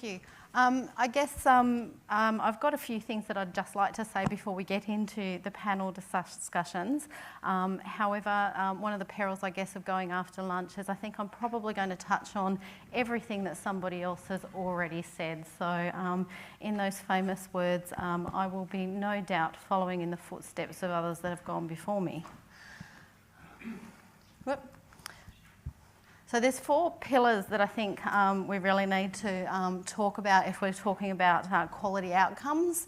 you. I guess I've got a few things that I'd just like to say before we get into the panel discussions. However, one of the perils, I guess, of going after lunch is I think I'm probably going to touch on everything that somebody else has already said. So in those famous words, I will be no doubt following in the footsteps of others that have gone before me. Whoop. So there's 4 pillars that I think we really need to talk about if we're talking about quality outcomes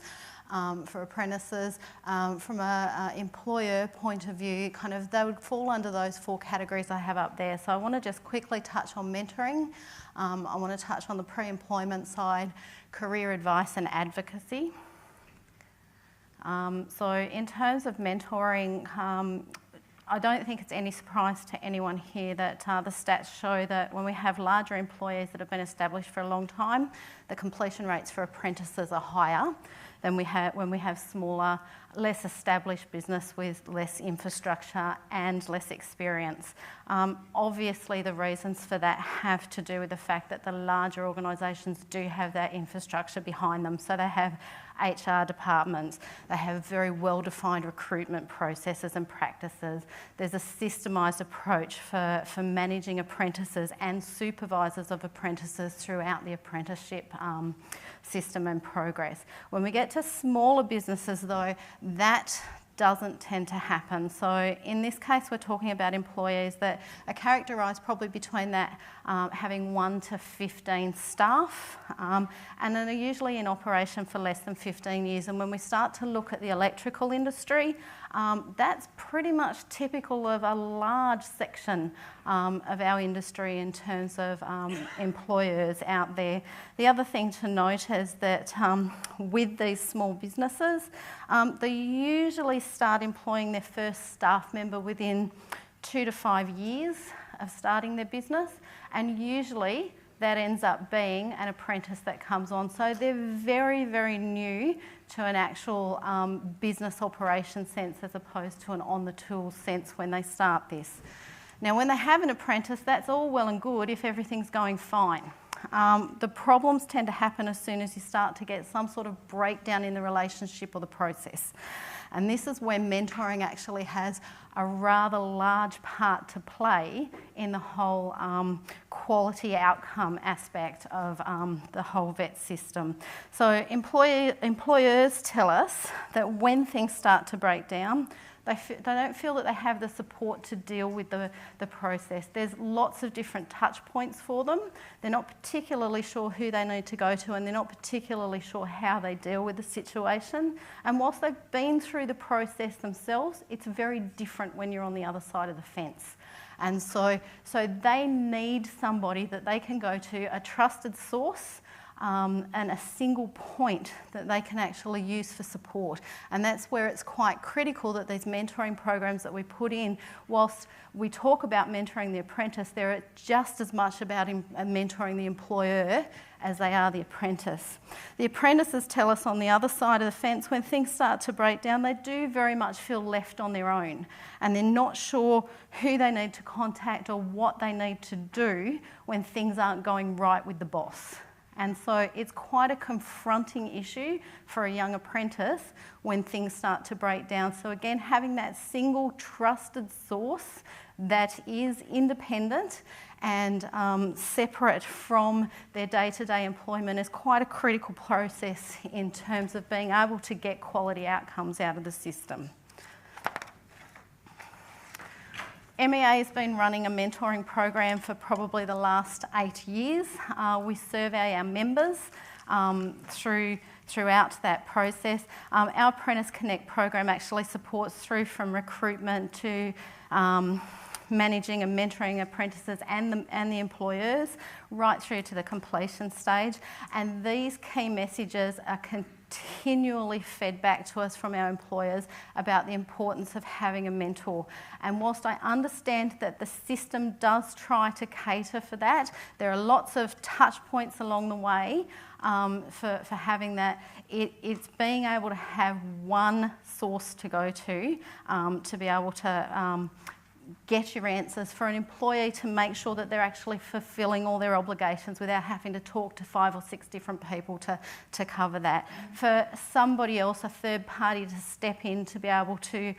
for apprentices. From an employer point of view, kind of they would fall under those 4 categories I have up there. So I want to just quickly touch on mentoring. I want to touch on the pre-employment side, career advice and advocacy. So in terms of mentoring, I don't think it's any surprise to anyone here that the stats show that when we have larger employees that have been established for a long time, the completion rates for apprentices are higher than when we have smaller, less established business with less infrastructure and less experience. Obviously, the reasons for that have to do with the fact that the larger organisations do have that infrastructure behind them. So they have HR departments, they have very well-defined recruitment processes and practices. There's a systemised approach for managing apprentices and supervisors of apprentices throughout the apprenticeship system and progress. When we get to smaller businesses though, that doesn't tend to happen. So in this case, we're talking about employees that are characterised probably between that having 1 to 15 staff, and then are usually in operation for less than 15 years. And when we start to look at the electrical industry, that's pretty much typical of a large section of our industry in terms of employers out there. The other thing to note is that with these small businesses, they usually start employing their first staff member within 2 to 5 years of starting their business, and usually that ends up being an apprentice that comes on. So they're very, very new to an actual business operation sense as opposed to an on-the-tools sense when they start this. Now, when they have an apprentice, that's all well and good if everything's going fine. The problems tend to happen as soon as you start to get some sort of breakdown in the relationship or the process. And this is where mentoring actually has a rather large part to play in the whole quality outcome aspect of the whole vet system. So employers tell us that when things start to break down, they don't feel that they have the support to deal with the process. There's lots of different touch points for them. They're not particularly sure who they need to go to, and they're not particularly sure how they deal with the situation. And whilst they've been through the process themselves, it's very different when you're on the other side of the fence. And so they need somebody that they can go to, a trusted source, and a single point that they can actually use for support. And that's where it's quite critical that these mentoring programs that we put in, whilst we talk about mentoring the apprentice, they're just as much about mentoring the employer as they are the apprentice. The apprentices tell us on the other side of the fence, when things start to break down, they do very much feel left on their own, and they're not sure who they need to contact or what they need to do when things aren't going right with the boss. And so it's quite a confronting issue for a young apprentice when things start to break down. So again, having that single trusted source that is independent and separate from their day-to-day employment is quite a critical process in terms of being able to get quality outcomes out of the system. MEA has been running a mentoring program for probably the last 8 years. We survey our members throughout that process. Our Apprentice Connect program actually supports through from recruitment to managing and mentoring apprentices and the employers right through to the completion stage. And these key messages are continually fed back to us from our employers about the importance of having a mentor. And whilst I understand that the system does try to cater for that, there are lots of touch points along the way for having that. It's being able to have one source to go to be able to get your answers, for an employee to make sure that they're actually fulfilling all their obligations without having to talk to 5 or 6 different people to cover that. For somebody else, a third party, to step in to be able to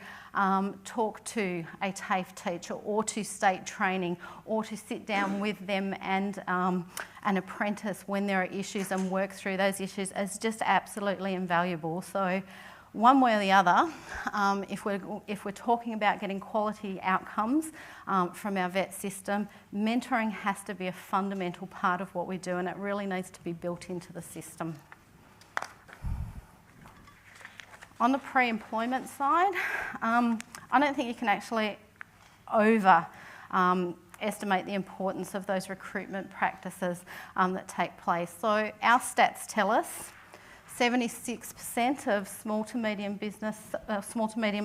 talk to a TAFE teacher or to state training or to sit down with them and an apprentice when there are issues and work through those issues is just absolutely invaluable. So one way or the other, if we're talking about getting quality outcomes from our vet system, mentoring has to be a fundamental part of what we do, and it really needs to be built into the system. On the pre-employment side, I don't think you can actually estimate the importance of those recruitment practices that take place. So our stats tell us 76% of small to medium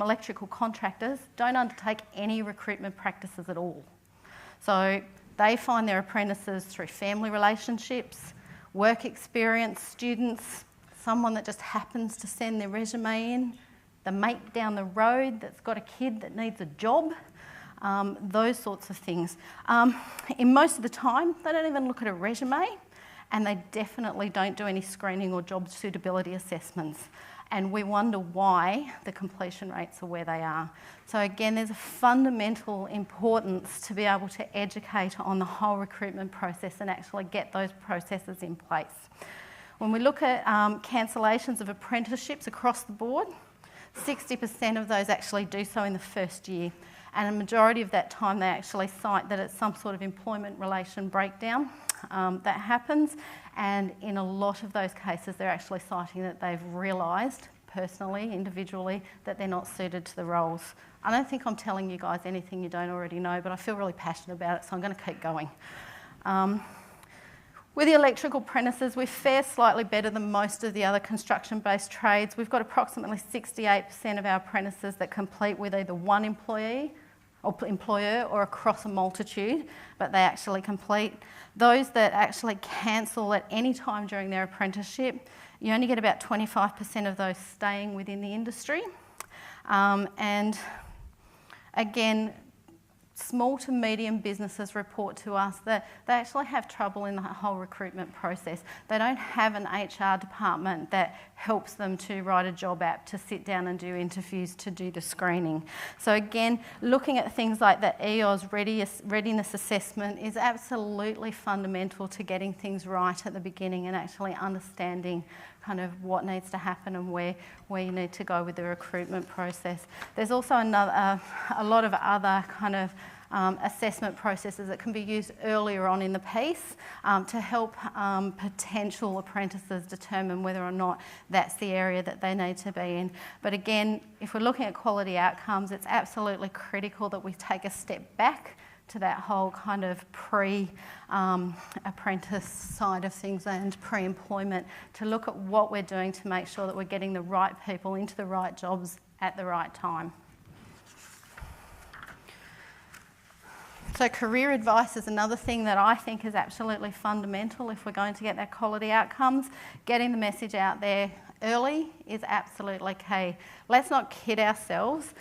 electrical contractors don't undertake any recruitment practices at all. So they find their apprentices through family relationships, work experience, students, someone that just happens to send their resume in, the mate down the road that's got a kid that needs a job, those sorts of things. In most of the time, they don't even look at a resume, and they definitely don't do any screening or job suitability assessments. And we wonder why the completion rates are where they are. So again, there's a fundamental importance to be able to educate on the whole recruitment process and actually get those processes in place. When we look at cancellations of apprenticeships across the board, 60% of those actually do so in the first year. And a majority of that time they actually cite that it's some sort of employment relation breakdown that happens, and in a lot of those cases they're actually citing that they've realised personally, individually, that they're not suited to the roles. I don't think I'm telling you guys anything you don't already know, but I feel really passionate about it, so I'm going to keep going. With the electrical apprentices, we fare slightly better than most of the other construction-based trades. We've got approximately 68% of our apprentices that complete with either one employer or across a multitude, but they actually complete. Those that actually cancel at any time during their apprenticeship, you only get about 25% of those staying within the industry. And again, small to medium businesses report to us that they actually have trouble in the whole recruitment process. They don't have an HR department that helps them to write a job app, to sit down and do interviews, to do the screening. So again, looking at things like the EOS readiness assessment is absolutely fundamental to getting things right at the beginning and actually understanding kind of what needs to happen and where you need to go with the recruitment process. There's also a lot of other kind of assessment processes that can be used earlier on in the piece to help potential apprentices determine whether or not that's the area that they need to be in. But again, if we're looking at quality outcomes, it's absolutely critical that we take a step back to that whole kind of pre-apprentice side of things and pre-employment to look at what we're doing to make sure that we're getting the right people into the right jobs at the right time. So career advice is another thing that I think is absolutely fundamental if we're going to get that quality outcomes. Getting the message out there early is absolutely key. Let's not kid ourselves.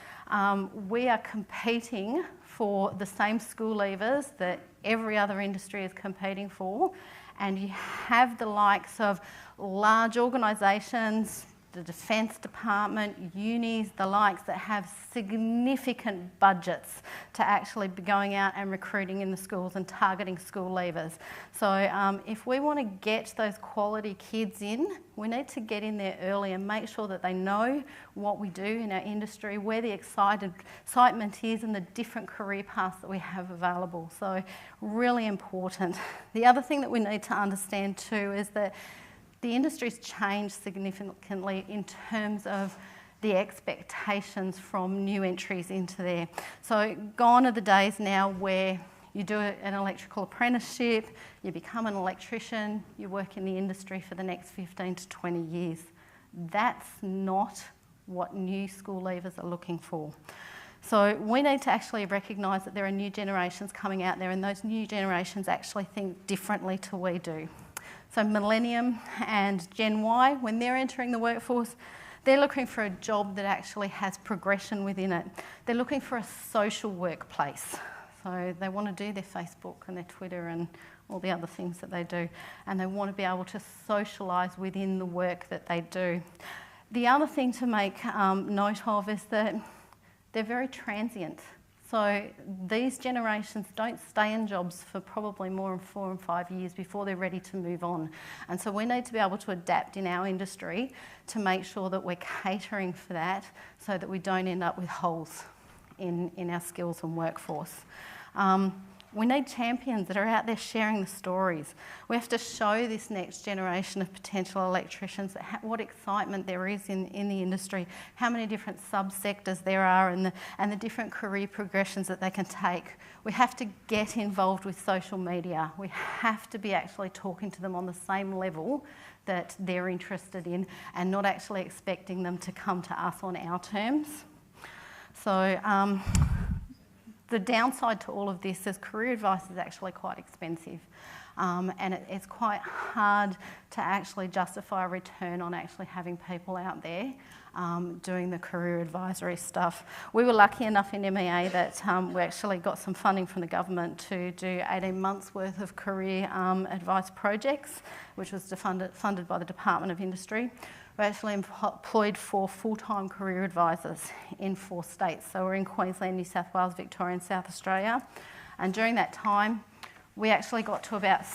We are competing for the same school leavers that every other industry is competing for, and you have the likes of large organisations, the Defence Department, unis, the likes that have significant budgets to actually be going out and recruiting in the schools and targeting school leavers. So if we want to get those quality kids in, we need to get in there early and make sure that they know what we do in our industry, where the excitement is and the different career paths that we have available. So really important. The other thing that we need to understand too is that the industry's changed significantly in terms of the expectations from new entries into there. So gone are the days now where you do an electrical apprenticeship, you become an electrician, you work in the industry for the next 15 to 20 years. That's not what new school leavers are looking for. So we need to actually recognise that there are new generations coming out there, and those new generations actually think differently to we do. So Millennium and Gen Y, when they're entering the workforce, They're looking for a job that actually has progression within it. They're looking for a social workplace. So they want to do their Facebook and their Twitter and all the other things that they do, and they want to be able to socialise within the work that they do. The other thing to make note of is that they're very transient. So these generations don't stay in jobs for probably more than 4 and 5 years before they're ready to move on. And so we need to be able to adapt in our industry to make sure that we're catering for that so that we don't end up with holes in our skills and workforce. We need champions that are out there sharing the stories. We have to show this next generation of potential electricians what excitement there is in the industry, how many different subsectors there are and the different career progressions that they can take. We have to get involved with social media. We have to be actually talking to them on the same level that they're interested in and not actually expecting them to come to us on our terms. So the downside to all of this is career advice is actually quite expensive, and it's quite hard to actually justify a return on actually having people out there doing the career advisory stuff. We were lucky enough in MEA that we actually got some funding from the government to do 18 months worth of career advice projects, which was funded by the Department of Industry. We actually employed 4 full-time career advisors in 4 states. So we're in Queensland, New South Wales, Victoria and South Australia. And during that time, we actually got to about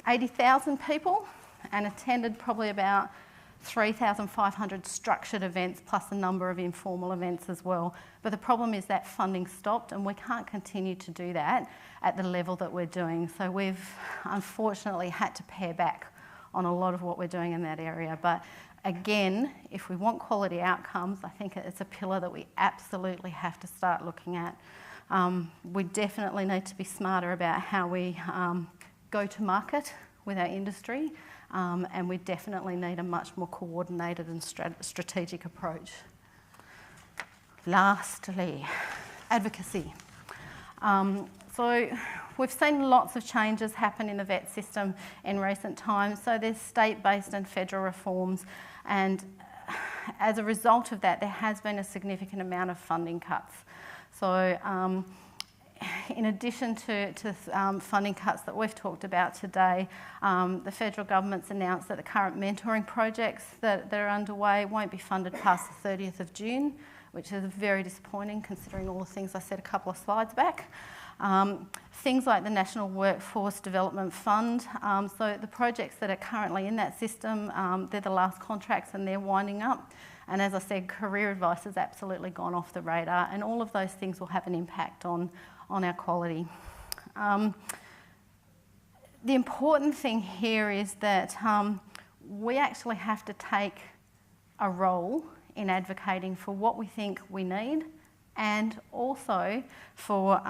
80,000 people and attended probably about 3,500 structured events plus a number of informal events as well. But the problem is that funding stopped and we can't continue to do that at the level that we're doing. So we've unfortunately had to pare back on a lot of what we're doing in that area. But again, if we want quality outcomes, I think it's a pillar that we absolutely have to start looking at. We definitely need to be smarter about how we go to market with our industry, and we definitely need a much more coordinated and strategic approach. Lastly, advocacy. So we've seen lots of changes happen in the vet system in recent times. So there's state-based and federal reforms, and as a result of that, there has been a significant amount of funding cuts. So in addition to funding cuts that we've talked about today, the federal government's announced that the current mentoring projects that are underway won't be funded past the 30th of June, which is very disappointing considering all the things I said a couple of slides back. Things like the National Workforce Development Fund, so the projects that are currently in that system, they're the last contracts and they're winding up. And as I said, career advice has absolutely gone off the radar, and all of those things will have an impact on our quality. The important thing here is that we actually have to take a role in advocating for what we think we need, and also for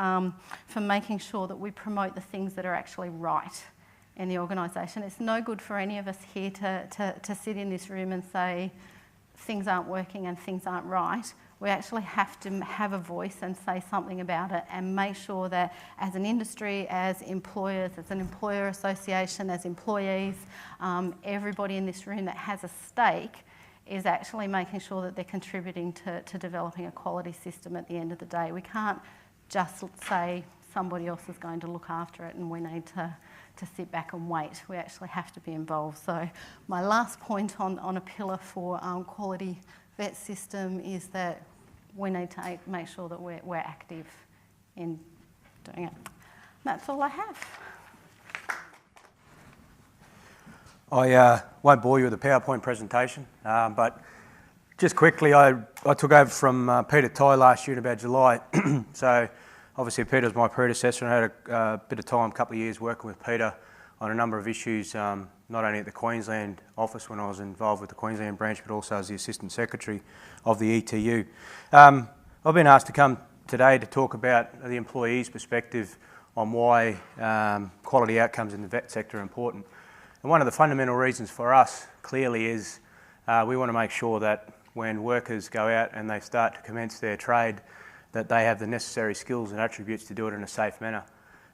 making sure that we promote the things that are actually right in the organisation. It's no good for any of us here to sit in this room and say things aren't working and things aren't right. We actually have to have a voice and say something about it and make sure that as an industry, as employers, as an employer association, as employees, everybody in this room that has a stake is actually making sure that they're contributing to developing a quality system at the end of the day. We can't just say somebody else is going to look after it and we need to sit back and wait. We actually have to be involved. So my last point on a pillar for quality vet system is that we need to make sure that we're active in doing it. That's all I have. I won't bore you with the PowerPoint presentation, but just quickly, I took over from Peter Ty last year in about July. So obviously Peter was my predecessor, and I had a bit of time, a couple of years working with Peter on a number of issues, not only at the Queensland office when I was involved with the Queensland branch, but also as the Assistant Secretary of the ETU. I've been asked to come today to talk about the employee's perspective on why quality outcomes in the vet sector are important. And one of the fundamental reasons for us, clearly, is we want to make sure that when workers go out and they start to commence their trade, that they have the necessary skills and attributes to do it in a safe manner.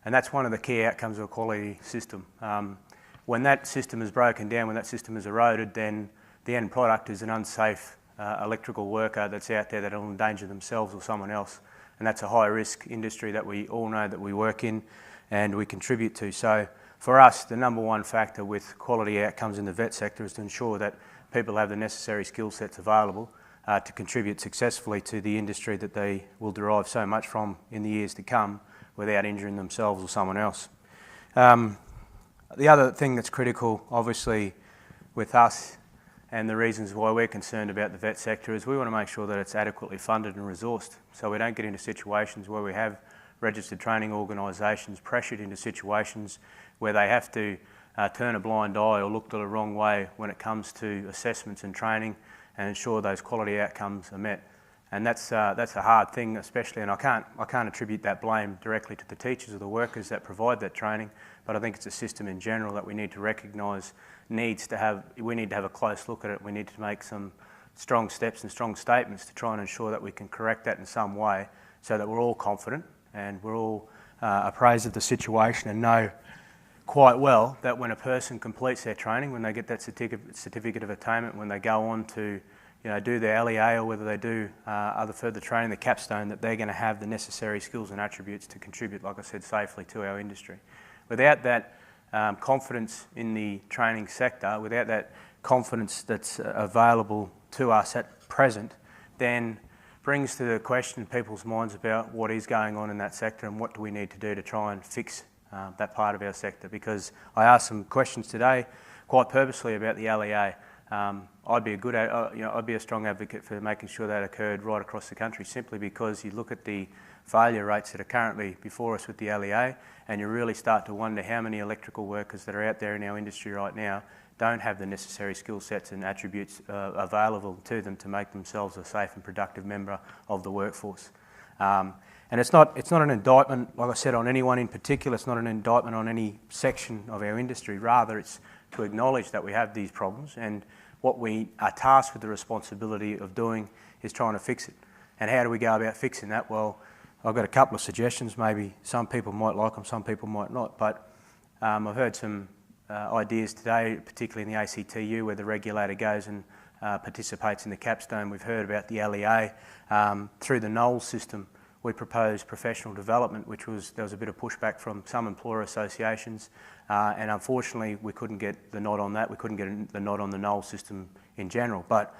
And that's one of the key outcomes of a quality system. When that system is broken down, when that system is eroded, then the end product is an unsafe electrical worker that's out there that will endanger themselves or someone else. And that's a high risk industry that we all know that we work in and we contribute to. So for us, the number one factor with quality outcomes in the vet sector is to ensure that people have the necessary skill sets available to contribute successfully to the industry that they will derive so much from in the years to come without injuring themselves or someone else. The other thing that's critical, obviously, with us and the reasons why we're concerned about the vet sector is we want to make sure that it's adequately funded and resourced, so we don't get into situations where we have registered training organisations pressured into situations where they have to turn a blind eye or look the wrong way when it comes to assessments and training and ensure those quality outcomes are met. And that's a hard thing, especially, and I can't attribute that blame directly to the teachers or the workers that provide that training, but I think it's a system in general that we need to recognise we need to have a close look at it. We need to make some strong steps and strong statements to try and ensure that we can correct that in some way so that we're all confident and we're all appraised of the situation and know quite well that when a person completes their training, when they get that certificate of attainment, when they go on to do their LEA or whether they do other further training, the capstone, that they're going to have the necessary skills and attributes to contribute, like I said, safely to our industry. Without that confidence in the training sector, without that confidence that's available to us at present, then brings to the question in people's minds about what is going on in that sector and what do we need to do to try and fix that part of our sector. Because I asked some questions today quite purposely about the LEA. I'd be a strong advocate for making sure that occurred right across the country, simply because you look at the failure rates that are currently before us with the LEA and you really start to wonder how many electrical workers that are out there in our industry right now don't have the necessary skill sets and attributes available to them to make themselves a safe and productive member of the workforce. And it's not an indictment, like I said, on anyone in particular. It's not an indictment on any section of our industry. Rather, it's to acknowledge that we have these problems, and what we are tasked with the responsibility of doing is trying to fix it. And how do we go about fixing that? Well, I've got a couple of suggestions. Maybe some people might like them, some people might not. But I've heard some ideas today, particularly in the ACTU, where the regulator goes and participates in the capstone. We've heard about the LEA. Through the NOLS system, we proposed professional development, there was a bit of pushback from some employer associations, and unfortunately we couldn't get the nod on that. We couldn't get the nod on the NOLS system in general. But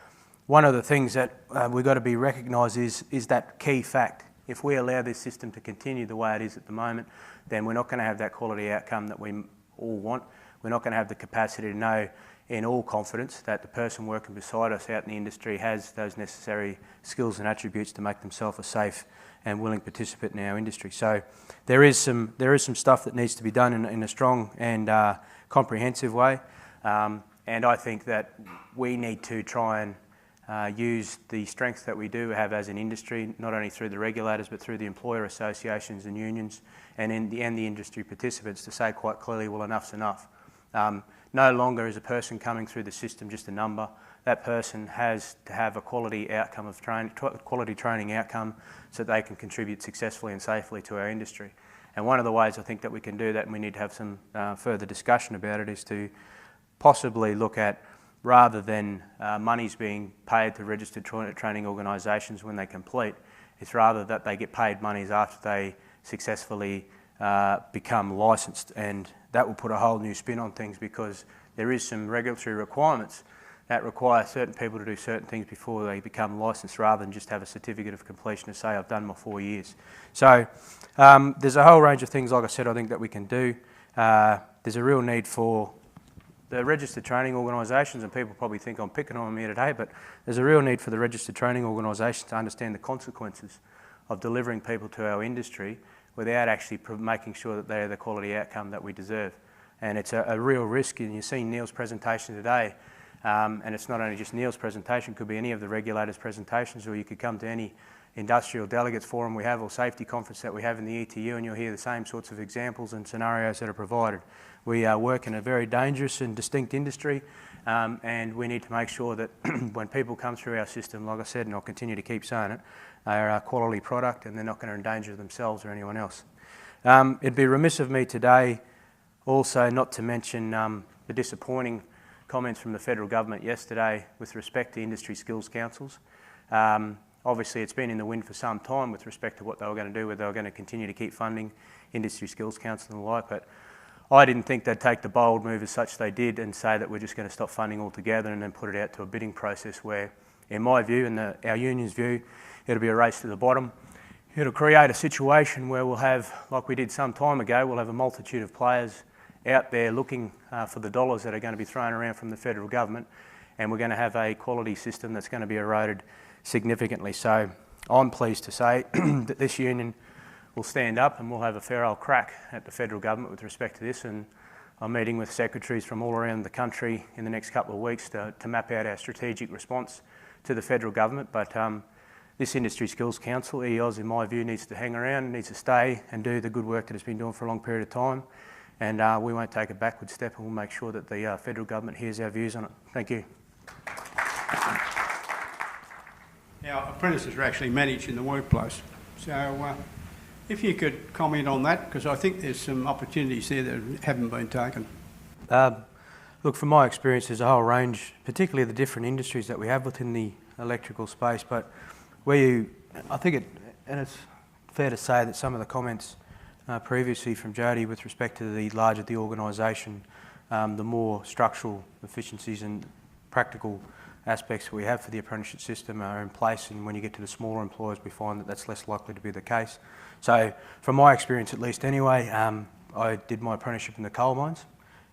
one of the things that we've got to be recognised is that key fact. If we allow this system to continue the way it is at the moment, then we're not going to have that quality outcome that we all want. We're not going to have the capacity to know in all confidence that the person working beside us out in the industry has those necessary skills and attributes to make themselves a safe and willing participant in our industry. So there is some stuff that needs to be done in a strong and comprehensive way, and I think that we need to try and use the strength that we do have as an industry, not only through the regulators but through the employer associations and unions and the industry participants, to say quite clearly, well, enough's enough. No longer is a person coming through the system just a number. That person has to have a quality outcome of quality training outcome so that they can contribute successfully and safely to our industry. And one of the ways I think that we can do that, and we need to have some further discussion about it, is to possibly look at, rather than monies being paid to registered training organisations when they complete, it's rather that they get paid monies after they successfully become licensed, and that will put a whole new spin on things, because there is some regulatory requirements that require certain people to do certain things before they become licensed, rather than just have a certificate of completion to say, I've done my 4 years. So there's a whole range of things, like I said, I think that we can do. There's a real need for the registered training organisations, and people probably think I'm picking on them here today, but there's a real need for the registered training organisations to understand the consequences of delivering people to our industry without actually making sure that they are the quality outcome that we deserve. And it's a real risk, and you've seen Neil's presentation today, and it's not only just Neil's presentation, it could be any of the regulators' presentations, or you could come to any industrial delegates forum we have or safety conference that we have in the ETU, and you'll hear the same sorts of examples and scenarios that are provided. We work in a very dangerous and distinct industry, and we need to make sure that when people come through our system, like I said, and I'll continue to keep saying it, they are a quality product and they're not going to endanger themselves or anyone else. It'd be remiss of me today also not to mention the disappointing comments from the federal government yesterday with respect to industry skills councils. Obviously, it's been in the wind for some time with respect to what they were going to do, whether they were going to continue to keep funding industry skills council and the like, but I didn't think they'd take the bold move as such they did and say that we're just going to stop funding altogether and then put it out to a bidding process where, in my view and our union's view, it'll be a race to the bottom. It'll create a situation where we'll have, like we did some time ago, we'll have a multitude of players out there looking for the dollars that are going to be thrown around from the federal government, and we're going to have a quality system that's going to be eroded significantly. So I'm pleased to say that this union will stand up and we'll have a fair old crack at the federal government with respect to this, and I'm meeting with secretaries from all around the country in the next couple of weeks to map out our strategic response to the federal government. But this Industry Skills Council, EOS, in my view, needs to hang around, needs to stay and do the good work that it's been doing for a long period of time, and we won't take a backward step, and we'll make sure that the federal government hears our views on it. Thank you. Our apprentices are actually managed in the workplace. So if you could comment on that, because I think there's some opportunities there that haven't been taken. Look, from my experience, there's a whole range, particularly the different industries that we have within the electrical space, but I think it's fair to say that some of the comments previously from Jody with respect to the larger the organisation, the more structural efficiencies and practical aspects we have for the apprenticeship system are in place, and when you get to the smaller employers we find that that's less likely to be the case. So from my experience at least anyway, I did my apprenticeship in the coal mines,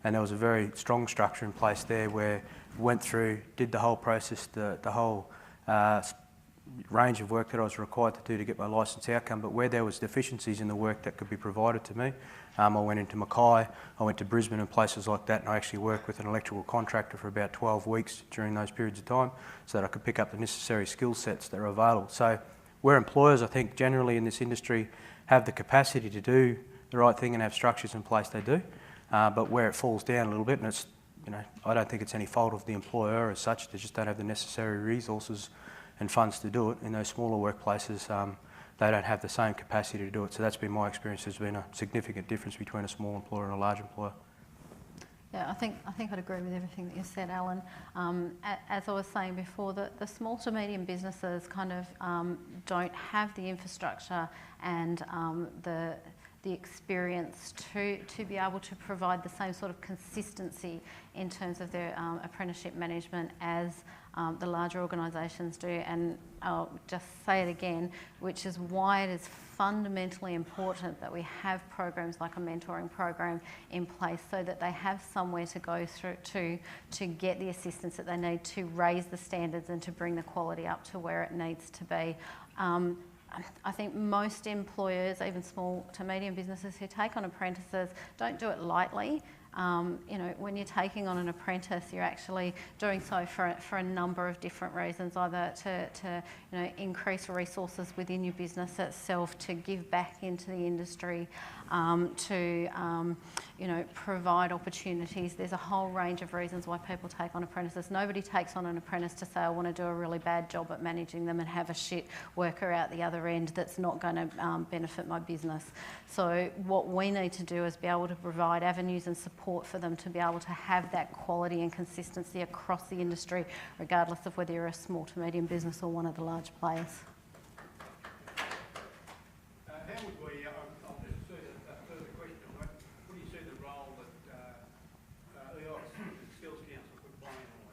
and there was a very strong structure in place there where we went through, did the whole process, the whole range of work that I was required to do to get my licence outcome, but where there was deficiencies in the work that could be provided to me, I went into Mackay, I went to Brisbane and places like that, and I actually worked with an electrical contractor for about 12 weeks during those periods of time so that I could pick up the necessary skill sets that are available. So where employers, I think, generally in this industry have the capacity to do the right thing and have structures in place, they do, but where it falls down a little bit, and it's, I don't think it's any fault of the employer as such, they just don't have the necessary resources and funds to do it. In those smaller workplaces, they don't have the same capacity to do it. So that's been my experience. There's been a significant difference between a small employer and a large employer. Yeah, I think I'd agree with everything that you said, Alan. As I was saying before, the small to medium businesses kind of don't have the infrastructure and the experience to be able to provide the same sort of consistency in terms of their apprenticeship management as the larger organisations do. And I'll just say it again, which is why it is fundamentally important that we have programs like a mentoring program in place so that they have somewhere to go through to get the assistance that they need to raise the standards and to bring the quality up to where it needs to be. I think most employers, even small to medium businesses who take on apprentices, don't do it lightly. When you're taking on an apprentice, you're actually doing so for a number of different reasons, either to increase resources within your business itself, to give back into the industry, to provide opportunities. There's a whole range of reasons why people take on apprentices. Nobody takes on an apprentice to say, I want to do a really bad job at managing them and have a shit worker out the other end that's not going to benefit my business. So what we need to do is be able to provide avenues and support for them to be able to have that quality and consistency across the industry, regardless of whether you're a small to medium business or one of the large players. How would we, I'll just say a further question on that. What do you see the role that EOS, the Skills Council, could play in all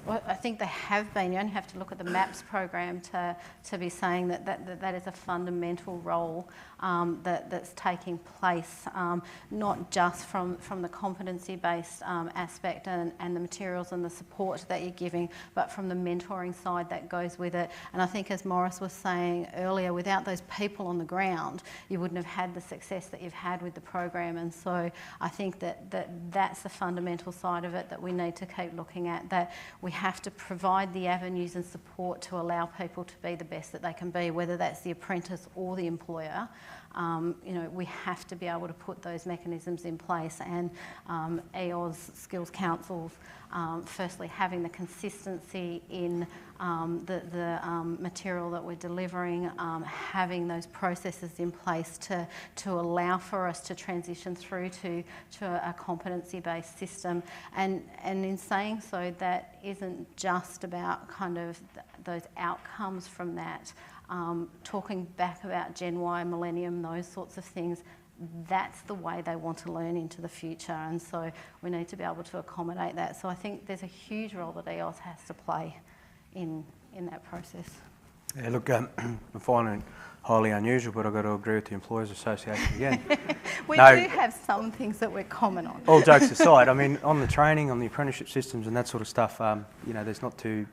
that? Well, I think they have been. You only have to look at the MAPS program to be saying that is a fundamental role that's taking place, not just from the competency-based aspect and the materials and the support that you're giving, but from the mentoring side that goes with it. And I think, as Morris was saying earlier, without those people on the ground, you wouldn't have had the success that you've had with the program. And so I think that's the fundamental side of it that we need to keep looking at, that we have to provide the avenues and support to allow people to be the best that they can be, whether that's the apprentice or the employer. We have to be able to put those mechanisms in place, and EOS Skills Councils, firstly having the consistency in the material that we're delivering, having those processes in place to allow for us to transition through to a competency-based system. And in saying so, that isn't just about kind of those outcomes from that. Talking back about Gen Y, Millennium, those sorts of things, that's the way they want to learn into the future, and so we need to be able to accommodate that. So I think there's a huge role that EOS has to play in that process. Yeah, look, I'm finding it highly unusual, but I've got to agree with the Employers Association again. We do have some things that we're common on. All jokes aside, I mean, on the training, on the apprenticeship systems and that sort of stuff, there's not too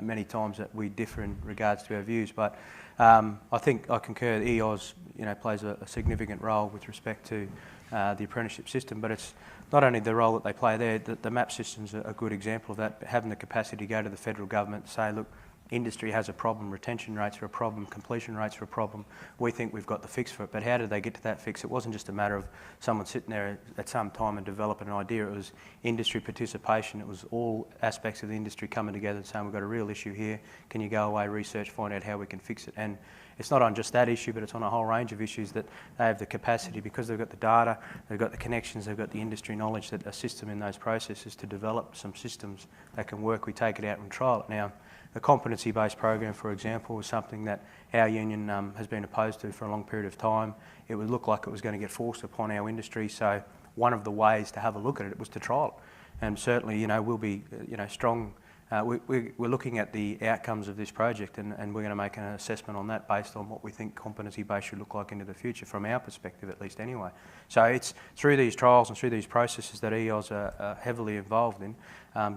many times that we differ in regards to our views, but I think I concur that EOS, plays a significant role with respect to the apprenticeship system, but it's not only the role that they play there, the MAP system's a good example of that, having the capacity to go to the federal government and say, look, industry has a problem, retention rates are a problem, completion rates are a problem, we think we've got the fix for it. But how did they get to that fix? It wasn't just a matter of someone sitting there at some time and developing an idea, it was industry participation, it was all aspects of the industry coming together and saying, we've got a real issue here, can you go away, research, find out how we can fix it? And it's not on just that issue, but it's on a whole range of issues that they have the capacity, because they've got the data, they've got the connections, they've got the industry knowledge that assist them in those processes to develop some systems that can work. We take it out and trial it. Now, the competency-based program, for example, was something that our union has been opposed to for a long period of time. It would look like it was going to get forced upon our industry, so one of the ways to have a look at it was to trial it. And certainly, we'll be, strong. We're looking at the outcomes of this project, and we're going to make an assessment on that based on what we think competency-based should look like into the future, from our perspective at least anyway. So it's through these trials and through these processes that EOS are heavily involved in,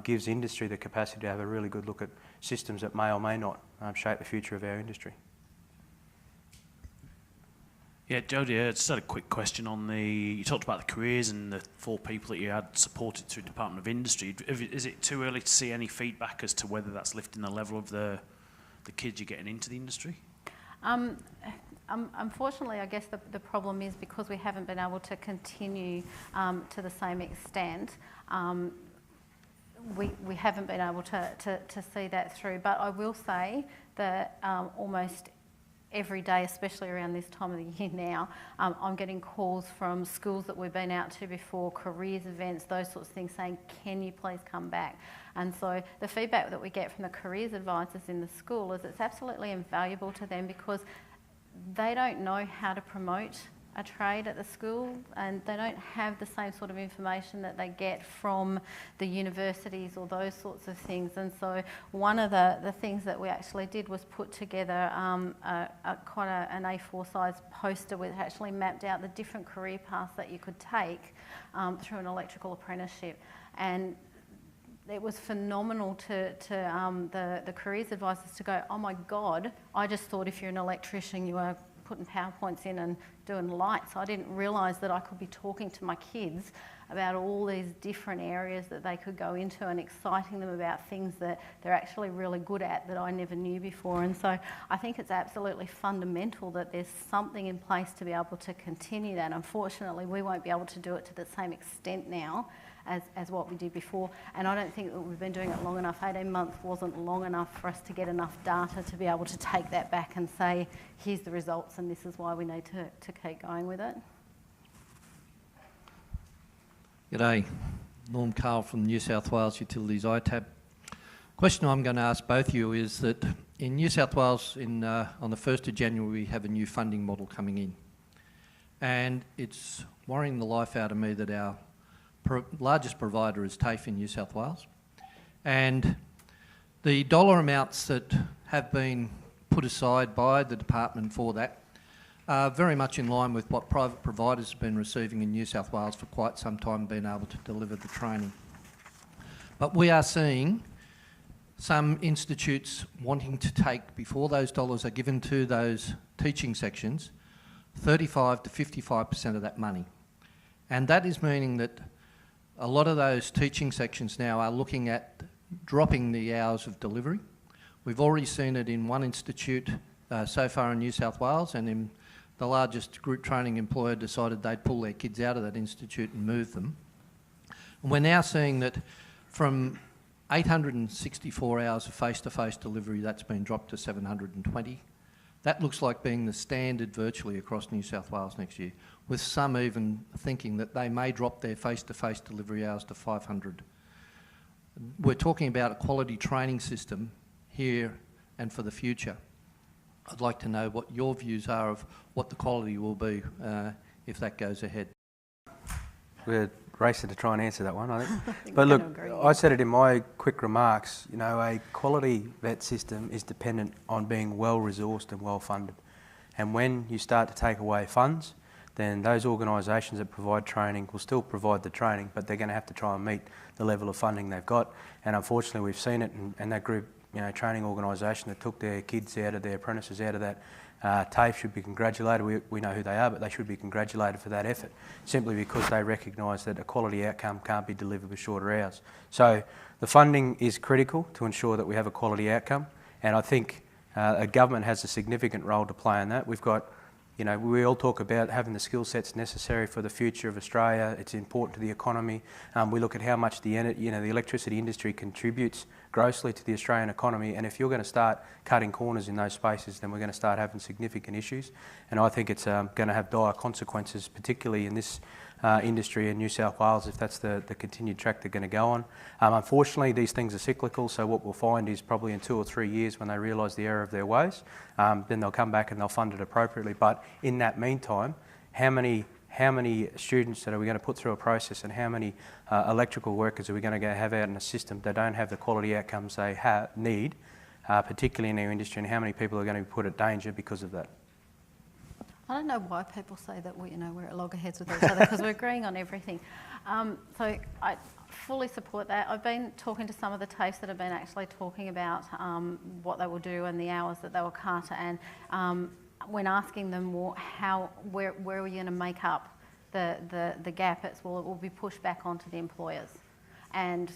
gives industry the capacity to have a really good look at systems that may or may not shape the future of our industry. Yeah, Jody, I just had a quick question on you talked about the careers and the 4 people that you had supported through Department of Industry. Is it too early to see any feedback as to whether that's lifting the level of the kids you're getting into the industry? Unfortunately, I guess the problem is, because we haven't been able to continue to the same extent, we haven't been able to see that through. But I will say that almost every day, especially around this time of the year now, I'm getting calls from schools that we've been out to before, careers events, those sorts of things, saying, can you please come back? And so the feedback that we get from the careers advisors in the school is it's absolutely invaluable to them, because they don't know how to promote a trade at the school, and they don't have the same sort of information that they get from the universities or those sorts of things. And so one of the things that we actually did was put together quite an A4 size poster which actually mapped out the different career paths that you could take through an electrical apprenticeship. And it was phenomenal to the careers advisors to go, oh my God, I just thought if you're an electrician you were putting PowerPoints in and doing lights. I didn't realise that I could be talking to my kids about all these different areas that they could go into, and exciting them about things that they're actually really good at that I never knew before. And so I think it's absolutely fundamental that there's something in place to be able to continue that. Unfortunately, we won't be able to do it to the same extent now as what we did before, and I don't think that we've been doing it long enough. 18 months wasn't long enough for us to get enough data to be able to take that back and say, here's the results and this is why we need to keep going with it. G'day, Norm Carl from New South Wales Utilities ITAB. Question I'm going to ask both of you is that in New South Wales on the 1st of January we have a new funding model coming in, and it's worrying the life out of me that our largest provider is TAFE in New South Wales, and the dollar amounts that have been put aside by the department for that are very much in line with what private providers have been receiving in New South Wales for quite some time, being able to deliver the training. But we are seeing some institutes wanting to take, before those dollars are given to those teaching sections, 35 to 55% of that money. And that is meaning that a lot of those teaching sections now are looking at dropping the hours of delivery. We've already seen it in one institute so far in New South Wales, and in the largest group training employer decided they'd pull their kids out of that institute and move them. And we're now seeing that from 864 hours of face-to-face delivery, that's been dropped to 720. That looks like being the standard virtually across New South Wales next year, with some even thinking that they may drop their face-to-face delivery hours to 500. We're talking about a quality training system here and for the future. I'd like to know what your views are of what the quality will be if that goes ahead. We're racing to try and answer that one, I think. But look, I said it in my quick remarks, you know, a quality vet system is dependent on being well-resourced and well-funded. And when you start to take away funds, then those organisations that provide training will still provide the training, but they're going to have to try and meet the level of funding they've got. And unfortunately, we've seen it, and that group, you know, training organisation that took their kids out of their apprentices out of that TAFE should be congratulated. We know who they are, but they should be congratulated for that effort, simply because they recognise that a quality outcome can't be delivered with shorter hours. So the funding is critical to ensure that we have a quality outcome, and I think a government has a significant role to play in that. We've got, you know, we all talk about having the skill sets necessary for the future of Australia. It's important to the economy. We look at how much the electricity industry contributes grossly to the Australian economy, and if you're going to start cutting corners in those spaces, then we're going to start having significant issues. And I think it's going to have dire consequences, particularly in this industry in New South Wales, if that's the continued track they're going to go on. Unfortunately, these things are cyclical, so what we'll find is probably in 2 or 3 years, when they realise the error of their ways, then they'll come back and they'll fund it appropriately. But in that meantime, how many students that are we going to put through a process, and how many electrical workers are we going to have out in a system that don't have the quality outcomes they need, particularly in our industry, and how many people are going to be put at danger because of that? I don't know why people say that we're at loggerheads with each other, because we're agreeing on everything. So I fully support that. I've been talking to some of the TAFEs that have been actually talking about what they will do and the hours that they will cut, and when asking them, well, where are we going to make up the gap, it will be pushed back onto the employers. And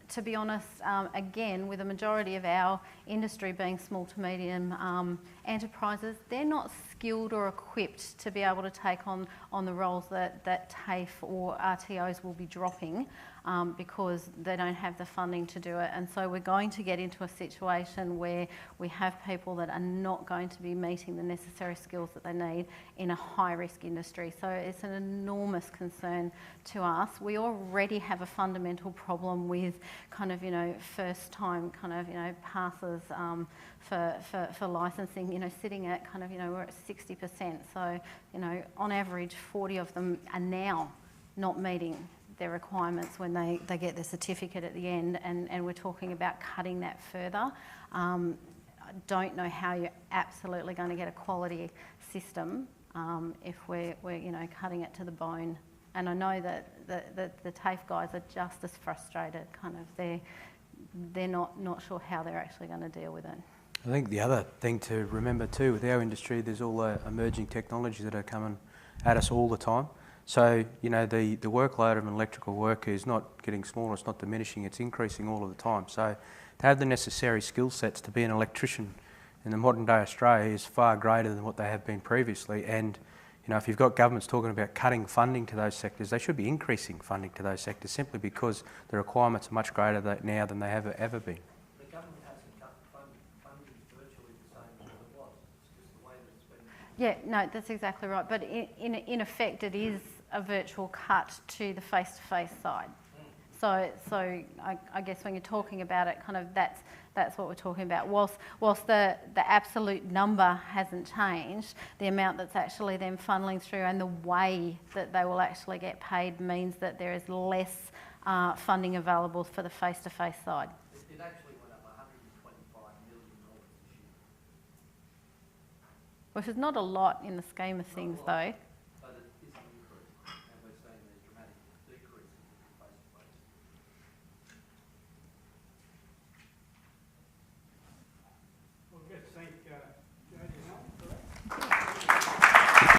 to be honest, again, with a majority of our industry being small to medium enterprises, they're not skilled or equipped to be able to take on the roles that TAFE or RTOs will be dropping, because they don't have the funding to do it. And so we're going to get into a situation where we have people that are not going to be meeting the necessary skills that they need in a high-risk industry. So it's an enormous concern to us. We already have a fundamental problem with kind of, first-time kind of, passes for licensing, sitting at kind of, we're at 60%. So, on average, 40 of them are now not meeting their requirements when they get their certificate at the end, and we're talking about cutting that further. I don't know how you're absolutely going to get a quality system if we're cutting it to the bone. And I know that the TAFE guys are just as frustrated. Kind of, they're not sure how they're actually going to deal with it. I think the other thing to remember too with our industry, there's all the emerging technologies that are coming at us all the time. So, the workload of an electrical worker is not getting smaller, it's not diminishing, it's increasing all of the time. So to have the necessary skill sets to be an electrician in the modern day Australia is far greater than what they have been previously. And, if you've got governments talking about cutting funding to those sectors, they should be increasing funding to those sectors, simply because the requirements are much greater now than they have ever been. The government hasn't cut funding virtually the same as it was. It's just the way that it's been. Yeah, no, that's exactly right. But in effect, it is a virtual cut to the face-to-face side. So I guess when you're talking about it, kind of that's what we're talking about. Whilst the absolute number hasn't changed, the amount that's actually then funneling through and the way that they will actually get paid means that there is less funding available for the face-to-face side. It actually went up $125 million this year. Which is not a lot in the scheme of things, though.